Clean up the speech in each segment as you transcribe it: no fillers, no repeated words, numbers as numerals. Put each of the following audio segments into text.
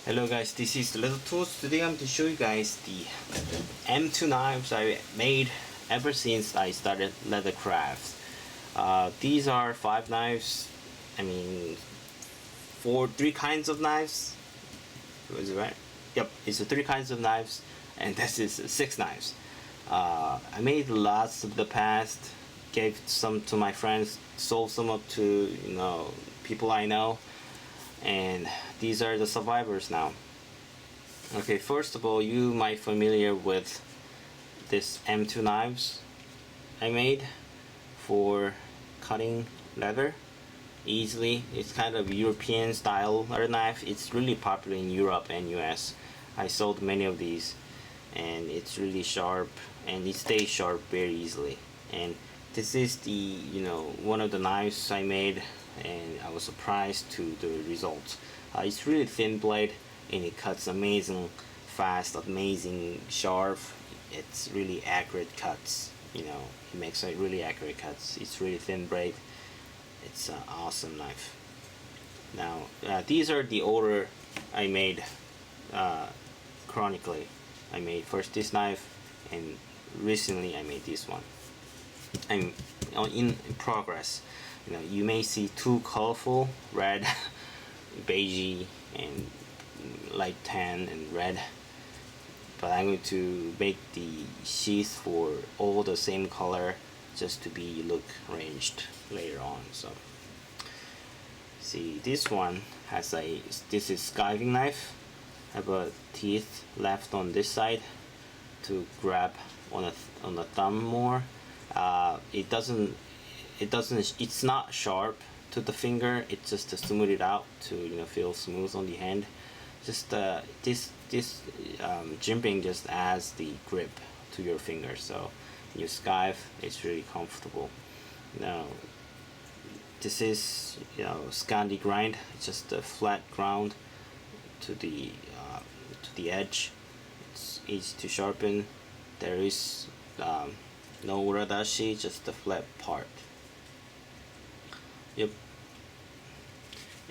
Hello guys, this is leathertoolz. Today I'm going to show you guys the M2 knives I made ever since I started leather crafts. These are 5 knives. I mean, three kinds of knives. Was it right? Yep, it's 3 kinds of knives, and this is 6 knives. I made lots of the past, gave some to my friends, sold some up to people I know, and these are the survivors now. Okay, first of all, you might familiar with this M2 knives I made for cutting leather easily. It's kind of European style leather knife. It's really popular in Europe and US. I sold many of these, and it's really sharp and it stays sharp very easily. And this is the one of the knives I made, and I was surprised to the results. It's really thin blade, and it cuts amazing fast, amazing sharp. It's really accurate cuts. It makes really accurate cuts. It's really thin blade. It's an awesome knife. Now these are the order I made chronically. I made first this knife, and recently I made this one. I'm in progress. You may see two colorful red, beige, and light tan and red, but I'm going to make the sheath for all the same color just to be look arranged later on. So see, this one has this is skiving knife. I have a teeth left on this side to grab on the thumb more. It's not sharp to the finger. It's just to smooth it out to feel smooth on the hand. Just this jimping just adds the grip to your finger, so you skive, it's really comfortable. Now this is Scandi grind. It's just a flat ground to the edge. It's easy to sharpen. There is no uradashi, just the flat part. Yep.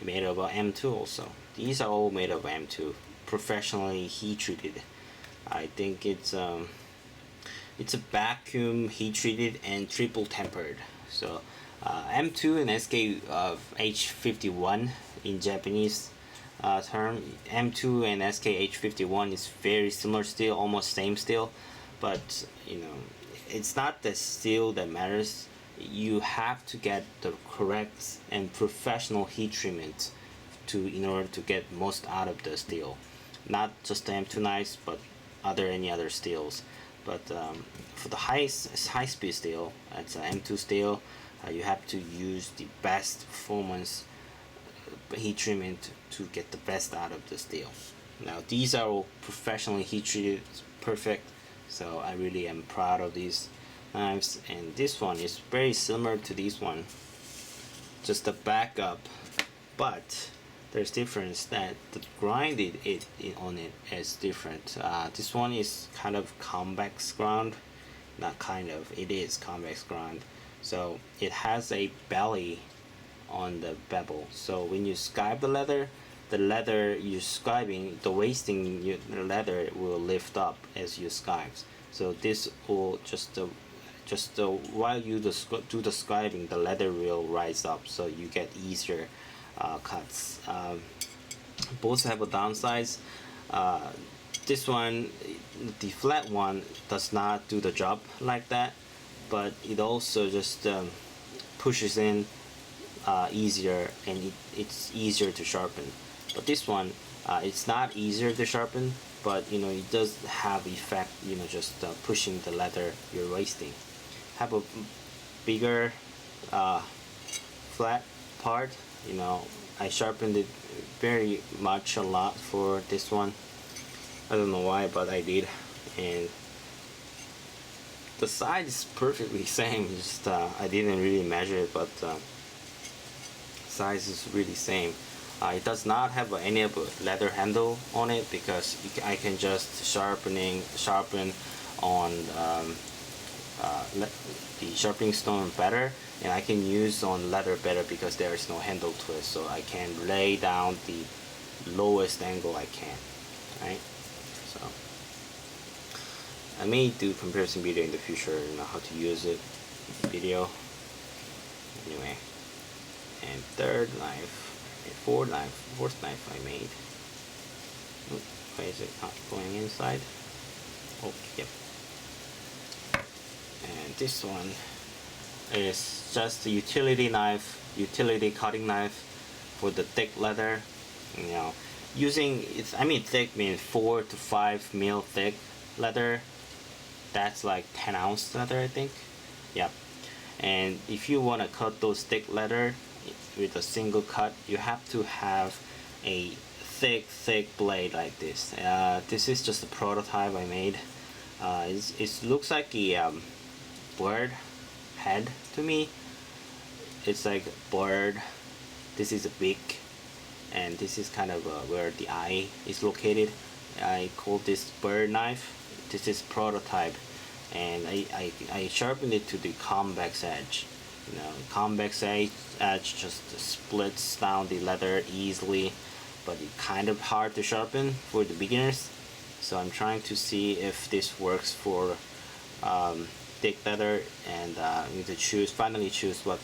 Made of M2 also. These are all made of M2, professionally heat treated. I think it's a vacuum heat treated and triple tempered. So M2 and SK H51 in Japanese term. M2 and SK H51 is very similar steel, almost same steel, but it's not the steel that matters. You have to get the correct and professional heat treatment in order to get most out of the steel. Not just the M2 knives, but any other steels. But for the high speed steel, that's an M2 steel. You have to use the best performance heat treatment to get the best out of the steel. Now these are all professionally heat treated, perfect. So I really am proud of these knives, and this one is very similar to this one, just a backup, but there's difference that the grinded on it is different. This one is kind of convex ground, not kind of, it is convex ground, so it has a belly on the bevel. So when you skive the leather you're skiving, the wasting the leather will lift up as you skive. So this will just while you do the skiving, the leather will rise up, so you get easier cuts. Both have a downsides. This one, the flat one, does not do the job like that, but it also just pushes in easier, and it's easier to sharpen. But this one, it's not easier to sharpen, but it does have effect, just pushing the leather you're wasting. Have a bigger flat part. I sharpened it very much a lot for this one. I don't know why, but I did, and the size is perfectly same. Just I didn't really measure it, but size is really same. It does not have any of a leather handle on it, because I can just sharpen on the sharpening stone better, and I can use on leather better because there is no handle to it. So I can lay down the lowest angle I can, right? So I may do comparison video in the future, how to use it video. Anyway, and fourth knife I made. Oop, why is it not going inside? Oh, yep. And this one is just a utility cutting knife for the thick leather. Using thick means 4 to 5 mil thick leather. That's like 10 ounce leather, I think. Yep. And if you want to cut those thick leather with a single cut, you have to have a thick blade like this. This is just a prototype I made. It looks like a bird head to me. It's like a bird. This is a beak, and this is kind of where the eye is located. I call this bird knife. This is prototype, and I sharpened it to the convex edge. Convex edge just splits down the leather easily, but it's kind of hard to sharpen for the beginners. So I'm trying to see if this works for thick leather, and I need to finally choose what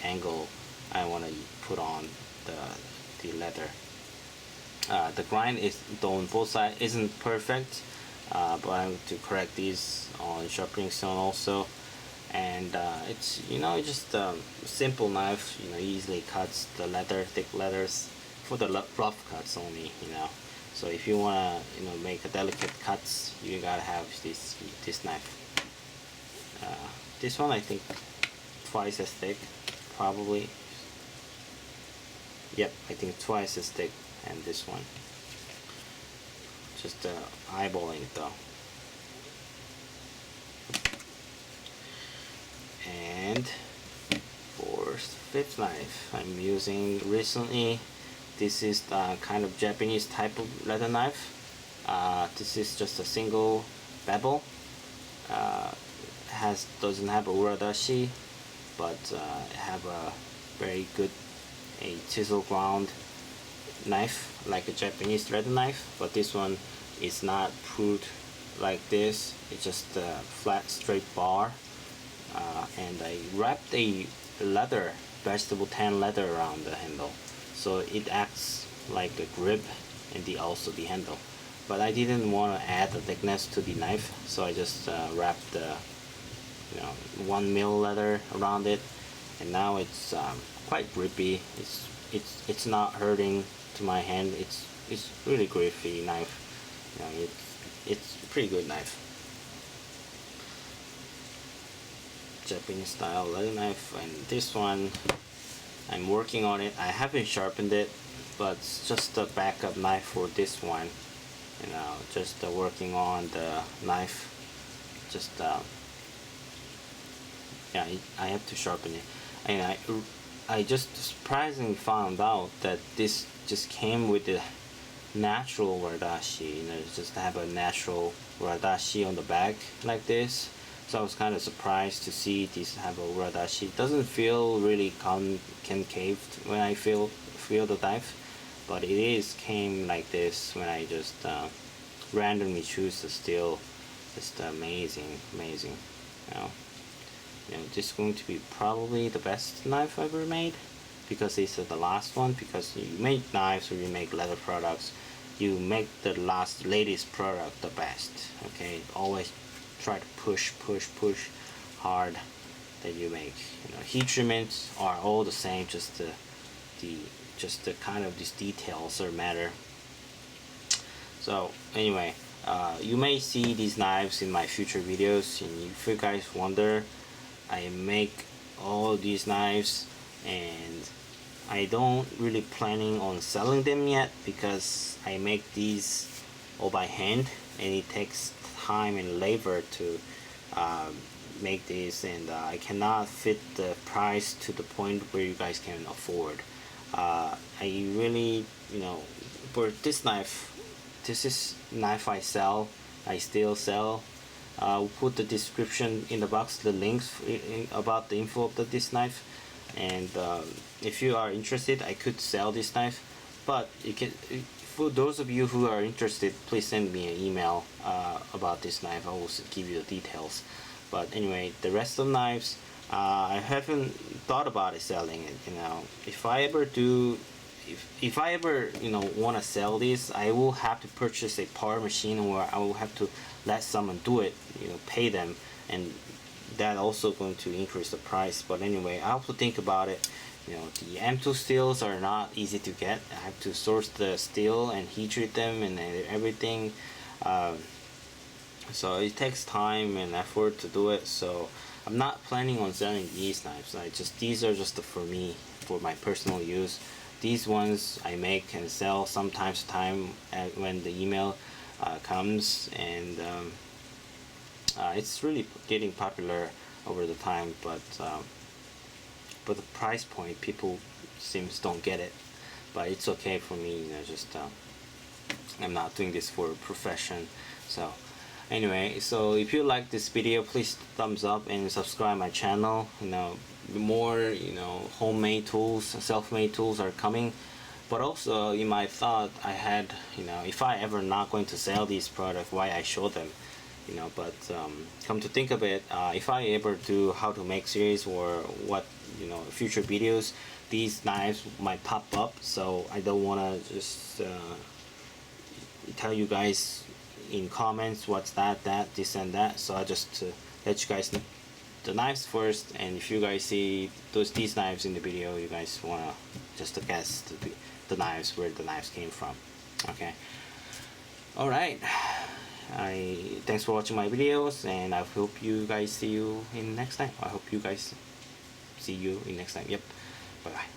angle I want to put on the leather. The grind on both sides isn't perfect, but I have to correct these on sharpening stone also. And it's just a simple knife. Easily cuts the thick leathers for the rough cuts only. So if you wanna make a delicate cuts, you gotta have this knife. This one I think twice as thick, probably. Yep, I think twice as thick, and this one. Just eyeballing it though. And for fifth knife I'm using recently, this is the kind of Japanese type of leather knife. This is just a single bevel. Doesn't have a uradashi, but have a very good chisel ground knife like a Japanese leather knife. But this one is not put like this. It's just a flat straight bar. And I wrapped a vegetable tan leather around the handle, so it acts like a grip and also the handle. But I didn't want to add the thickness to the knife, so I just wrapped the 1 mil leather around it, and now it's quite grippy. It's not hurting to my hand. It's really grippy knife. It's a pretty good knife. Japanese style leather knife. And this one I'm working on it. I haven't sharpened it, but it's just a backup knife for this one. Just working on the knife. Just yeah, I have to sharpen it. And I just surprisingly found out that this just came with the natural uradashi. Just have a natural uradashi on the back like this. So I was kind of surprised to see this have a uradashi. It doesn't feel really concaved when I feel the knife, but it came like this when I just randomly choose the steel. Just amazing. This is going to be probably the best knife I've ever made, because this is the last one. Because you make knives or you make leather products, you make the latest product the best. Okay, always try to push hard that you make. Heat treatments are all the same, just the kind of these details that matter. So anyway, you may see these knives in my future videos, and if you guys wonder, I make all these knives, and I don't really planning on selling them yet, because I make these all by hand, and it takes time and labor to make these, and I cannot fit the price to the point where you guys can afford. I really, for this knife, this is knife I still sell. I'll put the description in the box, the links about the info of this knife, and if you are interested, I could sell this knife, But you can, for those of you who are interested, please send me an email about this knife. I will give you the details. But anyway, the rest of knives, I haven't thought about it selling it. If I ever do, if I ever want to sell this, I will have to purchase a power machine, or I will have to let someone do it. Pay them, and that also going to increase the price. But anyway, I have to think about it. The M2 steels are not easy to get. I have to source the steel and heat treat them and everything. So it takes time and effort to do it. So I'm not planning on selling these knives. These are just for me, for my personal use. These ones I make and sell sometimes to time when the email comes, and it's really getting popular over the time. But the price point, people seems don't get it. But it's okay for me. I'm not doing this for a profession. So anyway, so if you like this video, please thumbs up and subscribe my channel. More homemade tools, self-made tools are coming. But also in my thought I had, if I ever not going to sell these products, why I show them. But come to think of it, if I ever do how to make series or what, future videos, these knives might pop up. So I don't want to just tell you guys in comments what's that, this and that. So I just let you guys know the knives first, and if you guys see these knives in the video, you guys wanna just guess the knives, where the knives came from. Okay. All right. Thanks for watching my videos, and I hope you guys see you in next time. I hope you guys see you in next time. Yep. Bye bye.